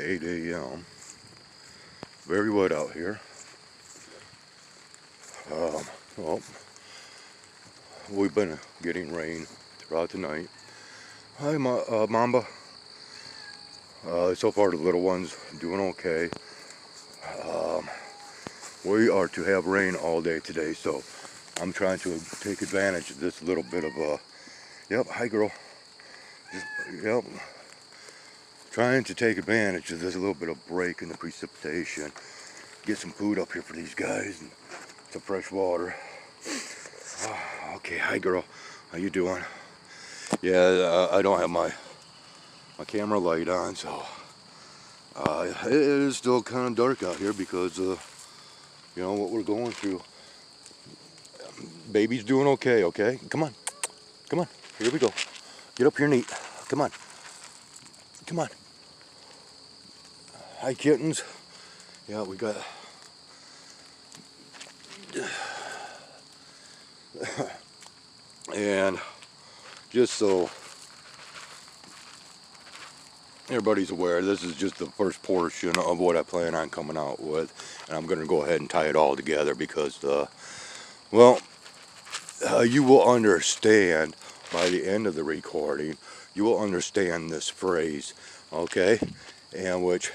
8 a.m. Very wet out here. Well, we've been getting rain throughout the night. Hi, Mamba. So far the little one's doing okay. We are to have rain all day today, so I'm trying to take advantage of this little bit of yep, hi girl. Yep. Trying to take advantage of this little bit of break in the precipitation. Get some food up here for these guys and some fresh water. Okay, hi girl. How you doing? Yeah, I don't have my camera light on, so it is still kind of dark out here because you know what we're going through. Baby's doing okay, okay? Come on. Come on. Here we go. Get up here and eat. Come on. Come on. Hi, kittens. Yeah, we got... And just so everybody's aware, this is just the first portion of what I plan on coming out with. And I'm going to go ahead and tie it all together because, well, you will understand by the end of the recording, you will understand this phrase, okay? And which,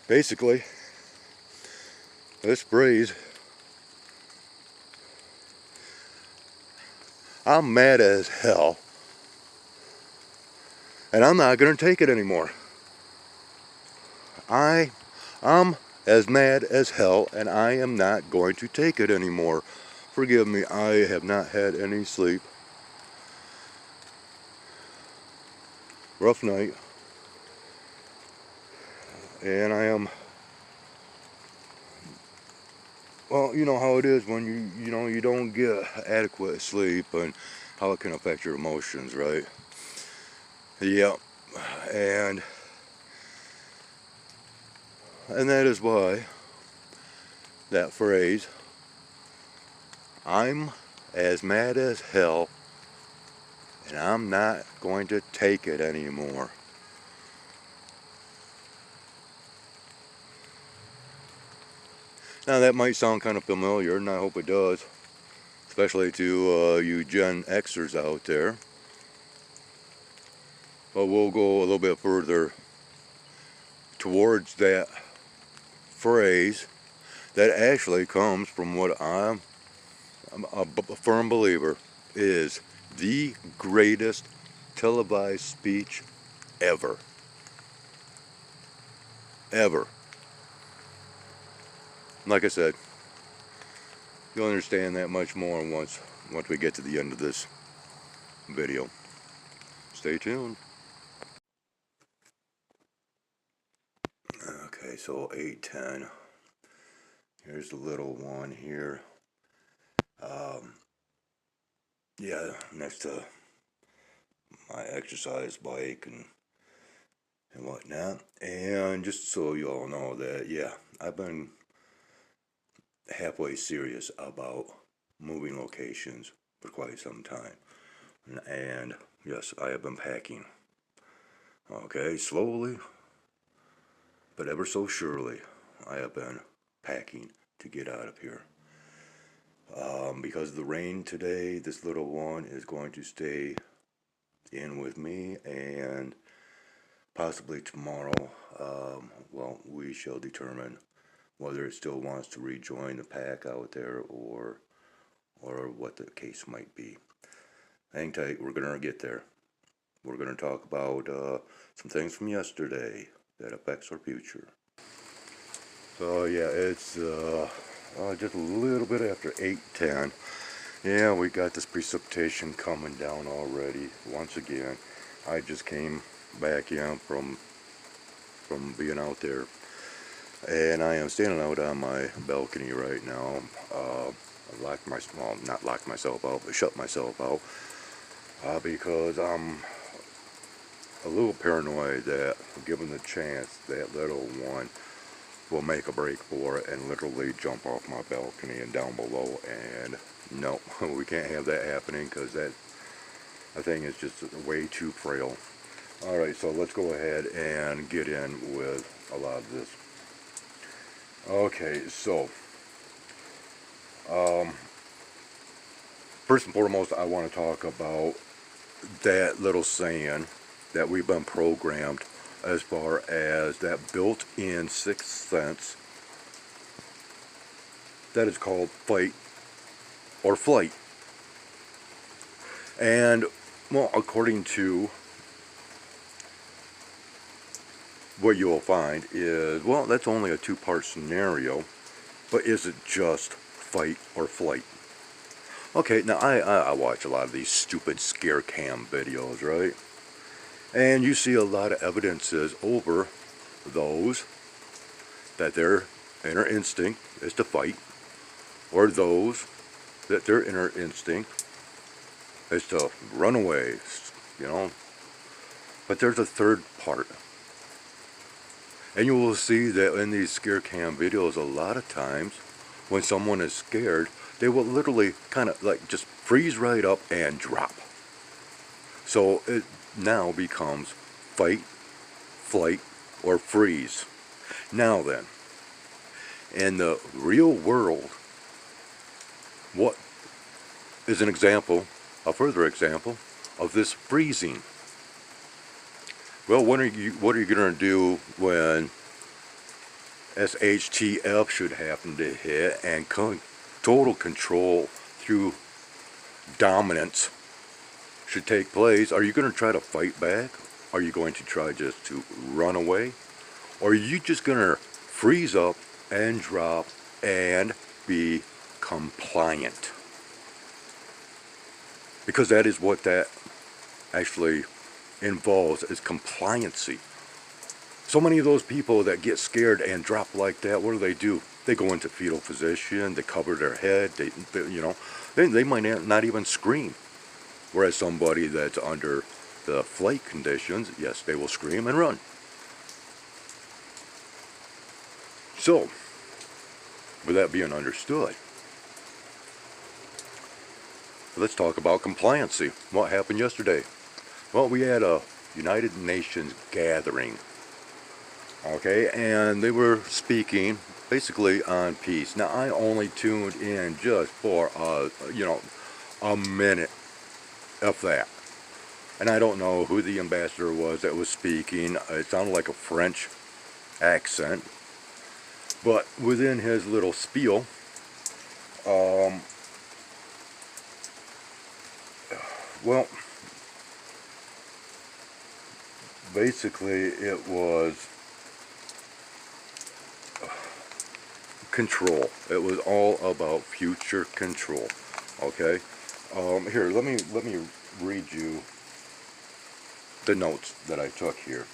basically, this phrase, I'm mad as hell, and I'm not going to take it anymore. I'm as mad as hell, and I am not going to take it anymore. Forgive me, I have not had any sleep. Rough night. And I am, well, you know how it is when you don't get adequate sleep and how it can affect your emotions, right? Yep. And that is why that phrase, I'm as mad as hell, and I'm not going to take it anymore. Now that might sound kind of familiar, and I hope it does, especially to you Gen Xers out there. But we'll go a little bit further towards that phrase that actually comes from what I'm a firm believer is the greatest televised speech ever. Ever. Like I said, you'll understand that much more once we get to the end of this video. Stay tuned. Okay, so 8:10. Here's the little one here. Yeah, next to my exercise bike and whatnot. And just so you all know that, yeah, I've been halfway serious about moving locations for quite some time. And yes, I have been packing. Okay, slowly, but ever so surely, I have been packing to get out of here. Because of the rain today, this little one is going to stay in with me, and possibly tomorrow, well, we shall determine whether it still wants to rejoin the pack out there or what the case might be. Hang tight, we're going to get there. We're going to talk about some things from yesterday that affects our future. So yeah, it's just a little bit after 8:10. Yeah, we got this precipitation coming down already. Once again, I just came back in from being out there, and I am standing out on my balcony right now. Not locked myself out, but shut myself out because I'm a little paranoid that, given the chance, that little one will make a break for it and literally jump off my balcony and down below. And no, we can't have that happening because that thing is just way too frail. Alright, so let's go ahead and get in with a lot of this. Okay, so first and foremost, I want to talk about that little saying that we've been programmed as far as that built-in sixth sense that is called fight or flight. And, well, according to what you'll find is, well, that's only a two-part scenario, but is it just fight or flight? Okay, now I watch a lot of these stupid scare cam videos, right? And you see a lot of evidences over those that their inner instinct is to fight, or those that their inner instinct is to run away, you know. But there's a third part. And you will see that in these scare cam videos, a lot of times when someone is scared, they will literally kind of like just freeze right up and drop. So it now becomes fight, flight, or freeze. Now then, in the real world, what is an example, a further example, of this freezing? Well, what are you going to do when SHTF should happen to hit and total control through dominance should take place? Are you going to try to fight back? Are you going to try just to run away? Or are you just going to freeze up and drop and be compliant? Because that is what that actually involves, is compliancy. So many of those people that get scared and drop like that, what do? They go into fetal position, they cover their head, they might not even scream. Whereas somebody that's under the flight conditions, yes, they will scream and run. So, with that being understood, let's talk about compliancy. What happened yesterday? Well, we had a United Nations gathering, okay, and they were speaking basically on peace. Now, I only tuned in just for a minute of that, and I don't know who the ambassador was that was speaking. It sounded like a French accent, but within his little spiel, well, basically it was control. It was all about future control. Okay, here, let me read you the notes that I took here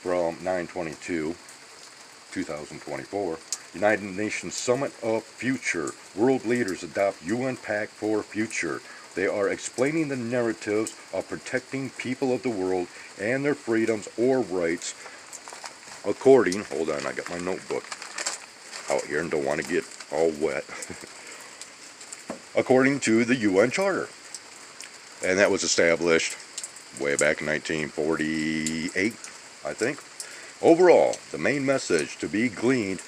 from 9/22/2024. United Nations Summit of Future. World leaders adopt UN Pact for Future. They are explaining the narratives of protecting people of the world and their freedoms or rights according, hold on, I got my notebook out here and don't want to get all wet, according to the UN Charter. And that was established way back in 1948, I think. Overall, the main message to be gleaned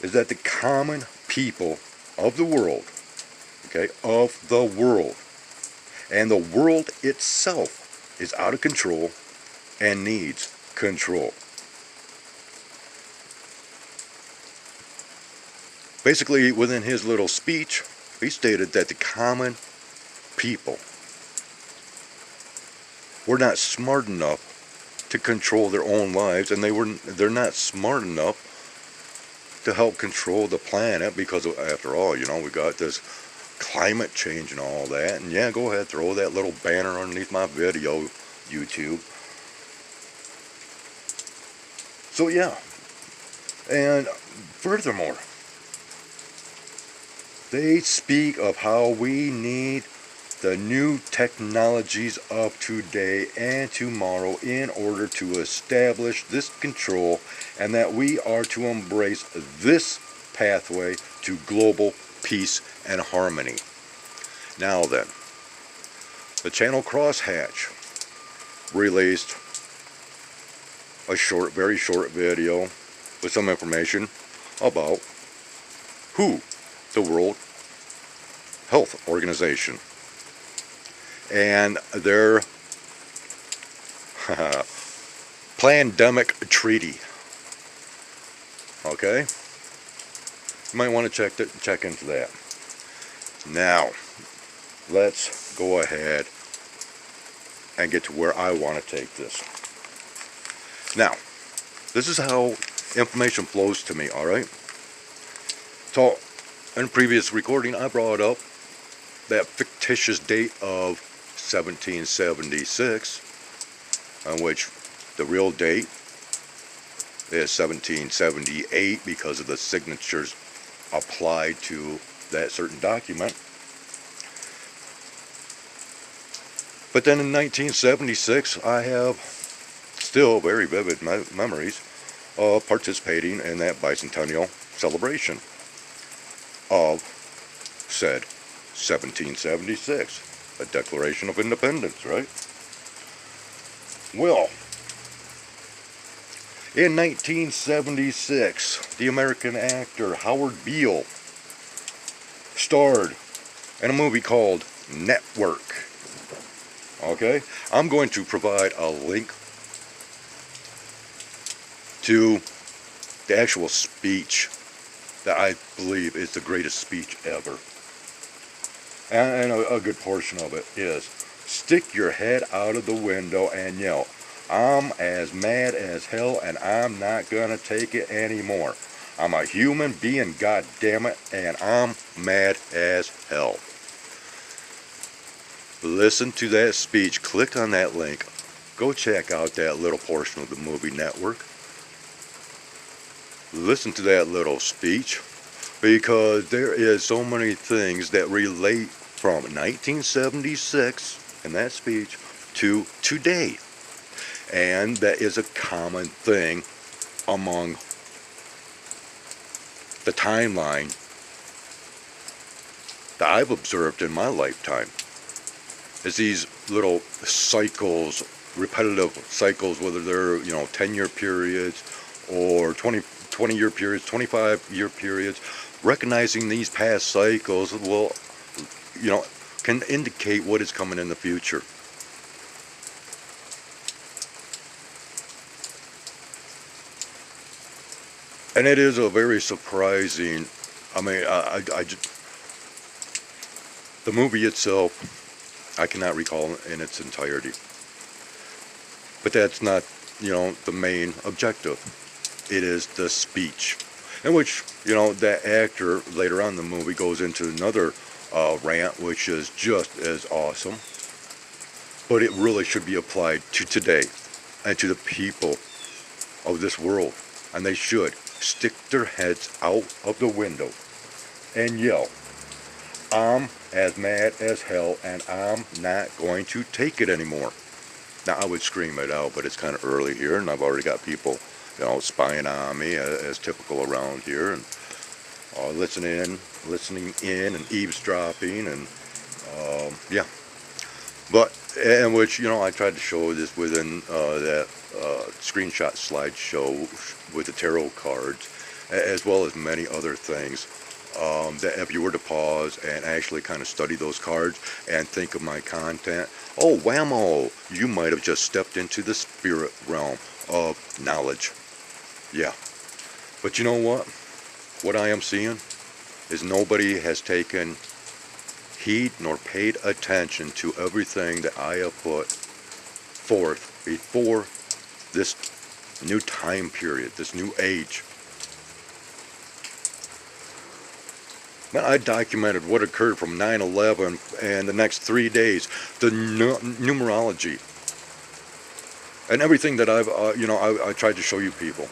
is that the common people of the world, okay, of the world, and the world itself is out of control and needs control. Basically, within his little speech, he stated that the common people were not smart enough to control their own lives, and they're not smart enough to help control the planet, because after all, we got this climate change and all that. And yeah, go ahead, throw that little banner underneath my video, YouTube. So yeah, and furthermore, they speak of how we need the new technologies of today and tomorrow in order to establish this control, and that we are to embrace this pathway to global peace and harmony. Now then, the channel crosshatch released a short, very short video with some information about WHO, the World Health Organization, and their pandemic treaty. Okay, you might want to check into that. Now, let's go ahead and get to where I want to take this. Now, this is how information flows to me, alright? So, in a previous recording, I brought up that fictitious date of 1776, on which the real date is 1778 because of the signatures applied to that certain document. But then in 1976, I have still very vivid memories of participating in that bicentennial celebration of said 1776, a Declaration of Independence, right? Well, in 1976, the American actor Howard Beale starred in a movie called Network. Okay, I'm going to provide a link to the actual speech that I believe is the greatest speech ever. And a good portion of it is, stick your head out of the window and yell, I'm as mad as hell and I'm not gonna take it anymore. I'm a human being, goddammit, and I'm mad as hell. Listen to that speech. Click on that link. Go check out that little portion of the movie Network. Listen to that little speech, because there is so many things that relate from 1976 in that speech to today. And that is a common thing among the timeline that I've observed in my lifetime. Is these little cycles, repetitive cycles, whether they're 10-year periods or 20-year periods, 25-year periods. Recognizing these past cycles will, can indicate what is coming in the future. And it is a very surprising. I mean, the movie itself, I cannot recall in its entirety. But that's not, the main objective. It is the speech, in which, that actor later on in the movie goes into another rant, which is just as awesome. But it really should be applied to today and to the people of this world. And they should stick their heads out of the window and yell, I'm as mad as hell and I'm not going to take it anymore. Now, I would scream it out, but it's kind of early here, and I've already got people, spying on me, as typical around here, and listening in and eavesdropping, and yeah. But, in which, I tried to show this within that screenshot slideshow with the tarot cards, as well as many other things. That if you were to pause and actually kind of study those cards and think of my content, oh whammo, you might have just stepped into the spirit realm of knowledge. Yeah. But you know what? What I am seeing is nobody has taken heed nor paid attention to everything that I have put forth before this new time period, this new age. Man, I documented what occurred from 9/11 and the next 3 days, the numerology, and everything that I've, I tried to show you people.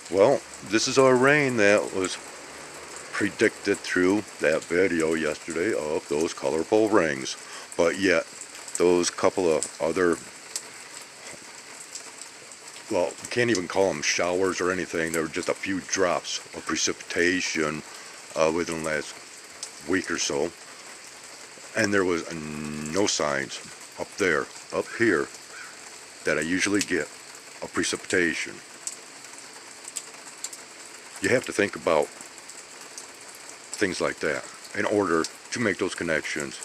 Well, this is our rain that was predicted through that video yesterday of those colorful rings, but yet those couple of other, well, you can't even call them showers or anything. There were just a few drops of precipitation within the last week or so. and there was no signs up there, up here, that I usually get of precipitation. You have to think about things like that in order to make those connections.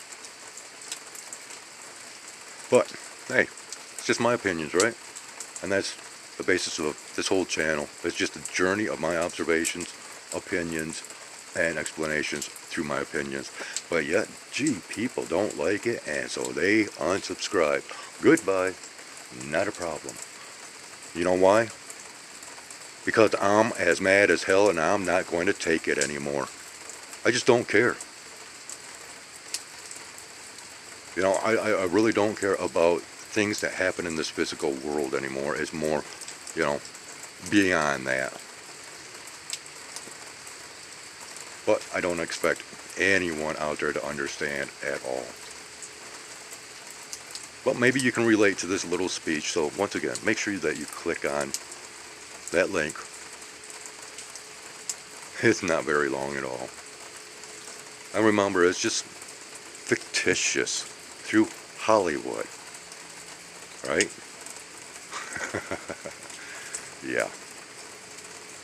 But hey, it's just my opinions, right? And that's the basis of this whole channel. It's just a journey of my observations, opinions, and explanations through my opinions. But yet, gee, people don't like it, and so they unsubscribe. Goodbye. Not a problem. You know why? Because I'm as mad as hell, and I'm not going to take it anymore. I just don't care. You know, I really don't care about things that happen in this physical world anymore. It's more, you know, beyond that. But I don't expect anyone out there to understand at all. But maybe you can relate to this little speech. So once again, make sure that you click on that link. It's not very long at all. And remember, it's just fictitious through Hollywood, right? Yeah.